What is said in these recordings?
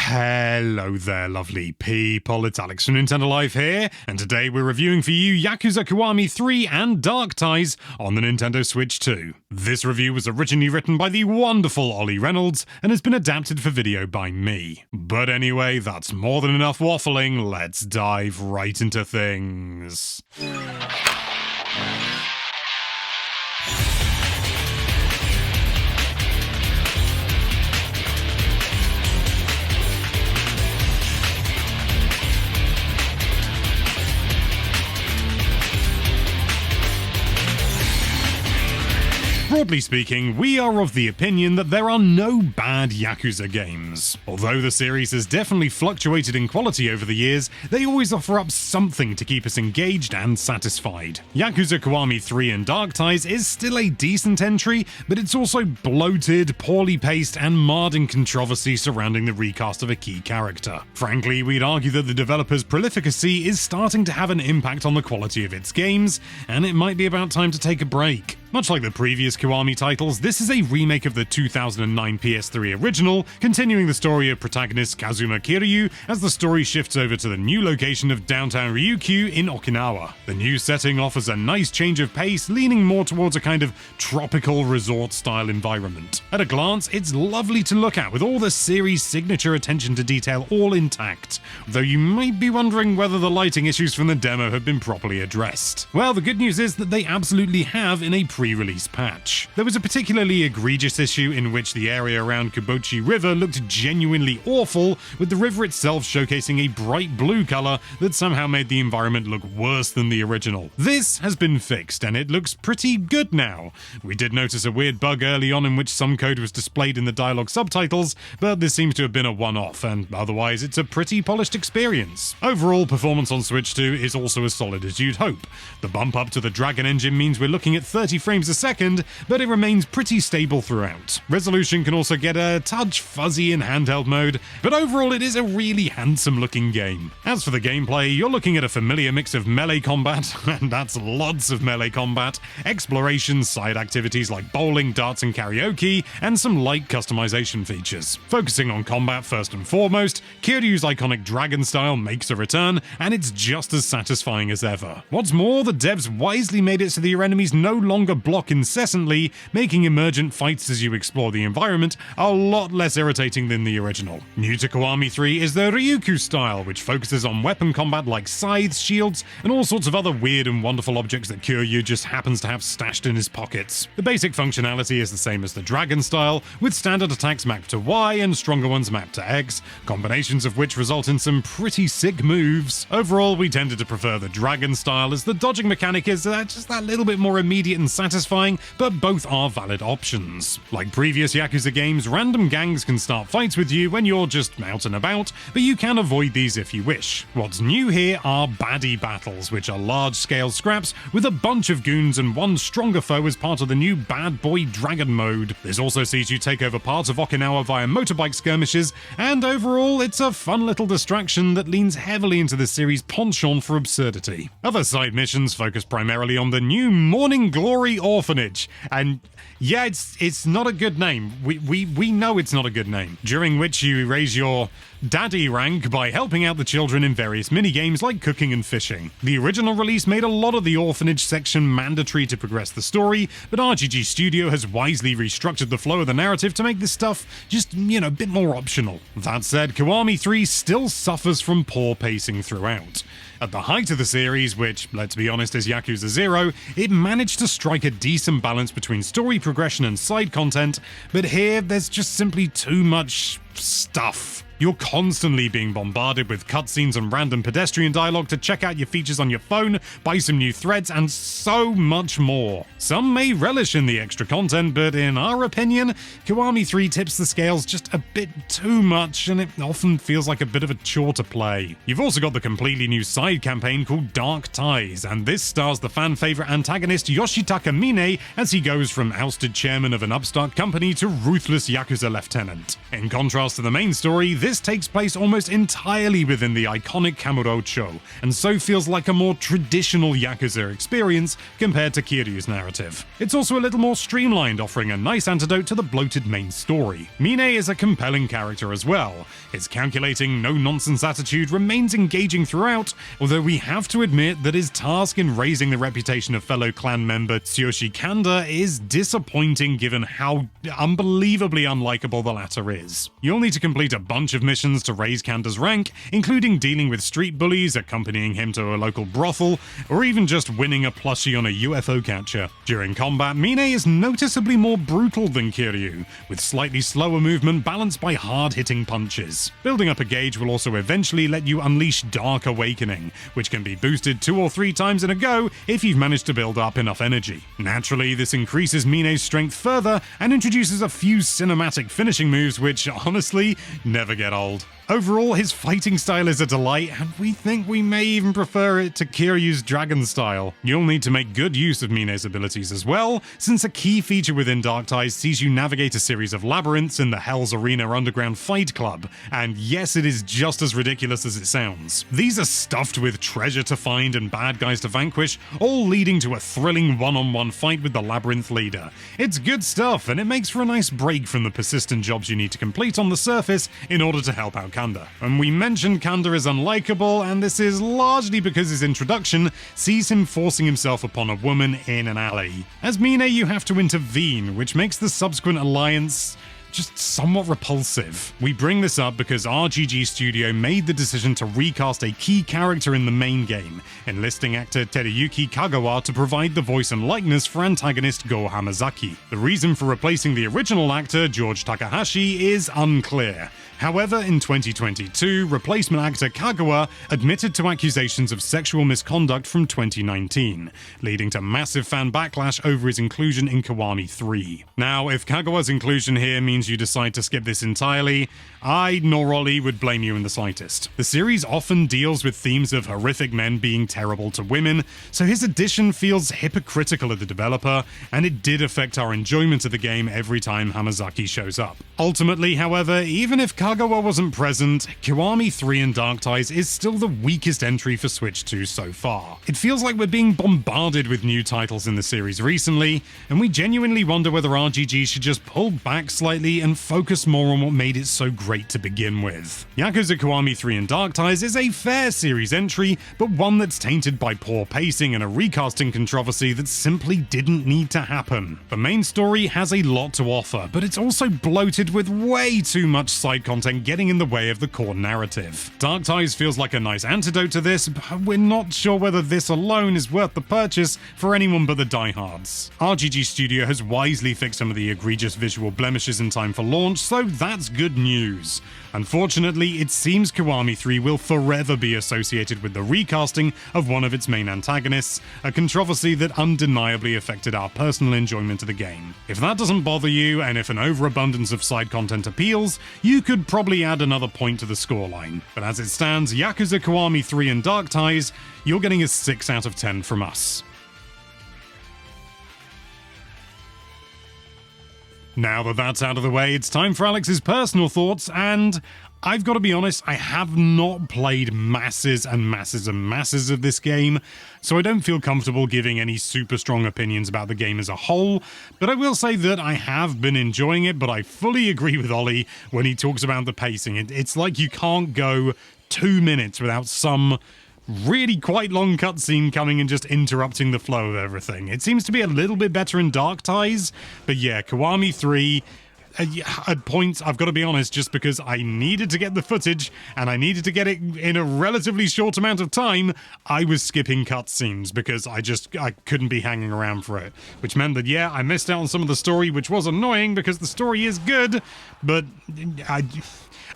Hello there, lovely people. It's Alex from Nintendo Life here, and today we're reviewing for you Yakuza Kiwami 3 and Dark Ties on the Nintendo Switch 2. This review was originally written by the wonderful Ollie Reynolds and has been adapted for video by me. But anyway, that's more than enough waffling. Let's dive right into things. Broadly speaking, we are of the opinion that there are no bad Yakuza games. Although the series has definitely fluctuated in quality over the years, they always offer up something to keep us engaged and satisfied. Yakuza Kiwami 3 and Dark Ties is still a decent entry, but it's also bloated, poorly paced, and marred in controversy surrounding the recast of a key character. Frankly, we'd argue that the developer's prolificacy is starting to have an impact on the quality of its games, and it might be about time to take a break. Much like the previous Kiwami titles, this is a remake of the 2009 PS3 original, continuing the story of protagonist Kazuma Kiryu as the story shifts over to the new location of downtown Ryukyu in Okinawa. The new setting offers a nice change of pace, leaning more towards a kind of tropical resort-style environment. At a glance, it's lovely to look at, with all the series' signature attention to detail all intact, though you might be wondering whether the lighting issues from the demo have been properly addressed. Well, the good news is that they absolutely have in a pre-release patch. There was a particularly egregious issue in which the area around Kubochi River looked genuinely awful, with the river itself showcasing a bright blue color that somehow made the environment look worse than the original. This has been fixed, and it looks pretty good now. We did notice a weird bug early on in which some code was displayed in the dialogue subtitles, but this seems to have been a one-off, and otherwise it's a pretty polished experience. Overall, performance on Switch 2 is also as solid as you'd hope. The bump up to the Dragon engine means we're looking at 30 frames a second, but it remains pretty stable throughout. Resolution can also get a touch fuzzy in handheld mode, but overall it is a really handsome looking game. As for the gameplay, you're looking at a familiar mix of melee combat, and that's lots of melee combat, exploration, side activities like bowling, darts and karaoke, and some light customization features. Focusing on combat first and foremost, Kiryu's iconic dragon style makes a return, and it's just as satisfying as ever. What's more, the devs wisely made it so that your enemies no longer block incessantly, making emergent fights as you explore the environment a lot less irritating than the original. New to Kiwami 3 is the Ryukyu style, which focuses on weapon combat like scythes, shields, and all sorts of other weird and wonderful objects that Kiryu just happens to have stashed in his pockets. The basic functionality is the same as the dragon style, with standard attacks mapped to Y and stronger ones mapped to X, combinations of which result in some pretty sick moves. Overall, we tended to prefer the dragon style, as the dodging mechanic is just that little bit more immediate and satisfying, but both are valid options. Like previous Yakuza games, random gangs can start fights with you when you're just out and about, but you can avoid these if you wish. What's new here are baddie battles, which are large-scale scraps with a bunch of goons and one stronger foe as part of the new Bad Boy Dragon mode. This also sees you take over parts of Okinawa via motorbike skirmishes, and overall it's a fun little distraction that leans heavily into the series' penchant for absurdity. Other side missions focus primarily on the new Morning Glory Orphanage, and yeah, it's not a good name. We know it's not a good name. During which you raise your daddy rank by helping out the children in various minigames like cooking and fishing. The original release made a lot of the orphanage section mandatory to progress the story, but RGG Studio has wisely restructured the flow of the narrative to make this stuff just, a bit more optional. That said, Kiwami 3 still suffers from poor pacing throughout. At the height of the series, which, let's be honest, is Yakuza 0, it managed to strike a decent balance between story progression and side content, but here there's just simply too much stuff. You're constantly being bombarded with cutscenes and random pedestrian dialogue to check out your features on your phone, buy some new threads, and so much more. Some may relish in the extra content, but in our opinion, Kiwami 3 tips the scales just a bit too much, and it often feels like a bit of a chore to play. You've also got the completely new side campaign called Dark Ties, and this stars the fan-favorite antagonist Yoshitaka Mine as he goes from ousted chairman of an upstart company to ruthless Yakuza lieutenant. In contrast to the main story, This takes place almost entirely within the iconic Kamurocho, and so feels like a more traditional Yakuza experience compared to Kiryu's narrative. It's also a little more streamlined, offering a nice antidote to the bloated main story. Mine is a compelling character as well. His calculating, no-nonsense attitude remains engaging throughout, although we have to admit that his task in raising the reputation of fellow clan member Tsuyoshi Kanda is disappointing given how unbelievably unlikable the latter is. You'll need to complete a bunch of missions to raise Kanda's rank, including dealing with street bullies, accompanying him to a local brothel, or even just winning a plushie on a UFO catcher. During combat, Mine is noticeably more brutal than Kiryu, with slightly slower movement balanced by hard-hitting punches. Building up a gauge will also eventually let you unleash Dark Awakening, which can be boosted 2 or 3 times in a go if you've managed to build up enough energy. Naturally, this increases Mine's strength further and introduces a few cinematic finishing moves which, honestly, never get old. Overall, his fighting style is a delight, and we think we may even prefer it to Kiryu's dragon style. You'll need to make good use of Mine's abilities as well, since a key feature within Dark Ties sees you navigate a series of labyrinths in the Hell's Arena Underground Fight Club, and yes, it is just as ridiculous as it sounds. These are stuffed with treasure to find and bad guys to vanquish, all leading to a thrilling one-on-one fight with the labyrinth leader. It's good stuff, and it makes for a nice break from the persistent jobs you need to complete on the surface in order to help out Kanda. And we mentioned Kanda is unlikable, and this is largely because his introduction sees him forcing himself upon a woman in an alley. As Mine, you have to intervene, which makes the subsequent alliance just somewhat repulsive. We bring this up because RGG Studio made the decision to recast a key character in the main game, enlisting actor Teruyuki Kagawa to provide the voice and likeness for antagonist Go Hamazaki. The reason for replacing the original actor, George Takahashi, is unclear. However, in 2022, replacement actor Kagawa admitted to accusations of sexual misconduct from 2019, leading to massive fan backlash over his inclusion in Kiwami 3. Now, if Kagawa's inclusion here means you decide to skip this entirely, I nor Ollie would blame you in the slightest. The series often deals with themes of horrific men being terrible to women, so his addition feels hypocritical of the developer, and it did affect our enjoyment of the game every time Hamazaki shows up. Ultimately, however, even if Kagawa wasn't present, Kiwami 3 and Dark Ties is still the weakest entry for Switch 2 so far. It feels like we're being bombarded with new titles in the series recently, and we genuinely wonder whether RGG should just pull back slightly and focus more on what made it so great to begin with. Yakuza Kiwami 3 and Dark Ties is a fair series entry, but one that's tainted by poor pacing and a recasting controversy that simply didn't need to happen. The main story has a lot to offer, but it's also bloated with way too much side content getting in the way of the core narrative. Dark Ties feels like a nice antidote to this, but we're not sure whether this alone is worth the purchase for anyone but the diehards. RGG Studio has wisely fixed some of the egregious visual blemishes in time for launch, so that's good news. Unfortunately, it seems Kiwami 3 will forever be associated with the recasting of one of its main antagonists, a controversy that undeniably affected our personal enjoyment of the game. If that doesn't bother you, and if an overabundance of side content appeals, you could probably add another point to the scoreline. But as it stands, Yakuza Kiwami 3 and Dark Ties, you're getting a 6 out of 10 from us. Now that that's out of the way, it's time for Alex's personal thoughts, and I've got to be honest, I have not played masses and masses and masses of this game, so I don't feel comfortable giving any super strong opinions about the game as a whole, but I will say that I have been enjoying it, but I fully agree with Ollie when he talks about the pacing. It's like you can't go 2 minutes without some really quite long cutscene coming and just interrupting the flow of everything. It seems to be a little bit better in Dark Ties, but yeah, Kiwami 3, at points, I've got to be honest, just because I needed to get the footage and I needed to get it in a relatively short amount of time, I was skipping cutscenes because I couldn't be hanging around for it, which meant that, yeah, I missed out on some of the story, which was annoying because the story is good, but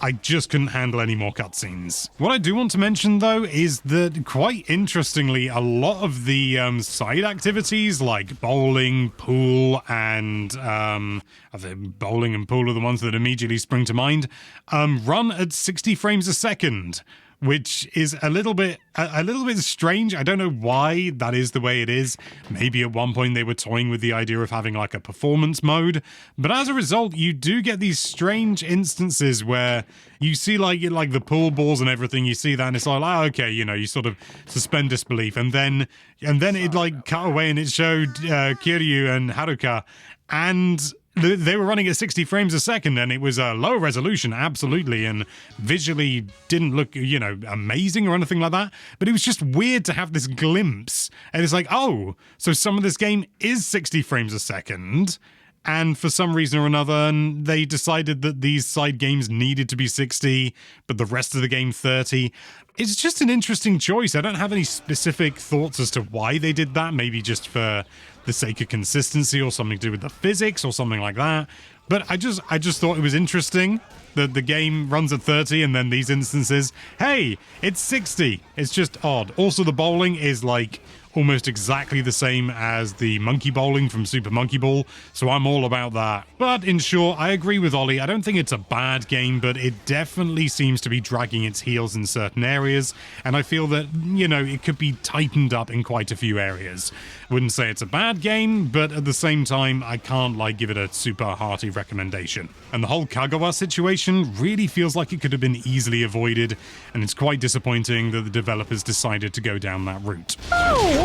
I just couldn't handle any more cutscenes. What I do want to mention, though, is that, quite interestingly, a lot of the side activities, like bowling, pool, and I think bowling and pool are the ones that immediately spring to mind, run at 60 frames a second, which is a little bit strange. I don't know why that is the way it is. Maybe at one point they were toying with the idea of having like a performance mode, but as a result, you do get these strange instances where you see like the pool balls and everything. You see that, and it's like, oh, okay, you know, you sort of suspend disbelief, and then it like cut away and it showed Kiryu and Haruka, and they were running at 60 frames a second, and it was a low resolution, absolutely, and visually didn't look, you know, amazing or anything like that, but it was just weird to have this glimpse, and it's like, oh, so some of this game is 60 frames a second, and for some reason or another, they decided that these side games needed to be 60, but the rest of the game 30. It's just an interesting choice. I don't have any specific thoughts as to why they did that. Maybe just for the sake of consistency or something to do with the physics or something like that. But I just thought it was interesting that the game runs at 30 and then these instances, hey, it's 60. It's just odd. Also, the bowling is like almost exactly the same as the monkey bowling from Super Monkey Ball, so I'm all about that. But in short, I agree with Ollie. I don't think it's a bad game, but it definitely seems to be dragging its heels in certain areas, and I feel that, you know, it could be tightened up in quite a few areas. Wouldn't say it's a bad game, but at the same time, I can't like give it a super hearty recommendation. And the whole Kagawa situation really feels like it could have been easily avoided, and it's quite disappointing that the developers decided to go down that route. Oh.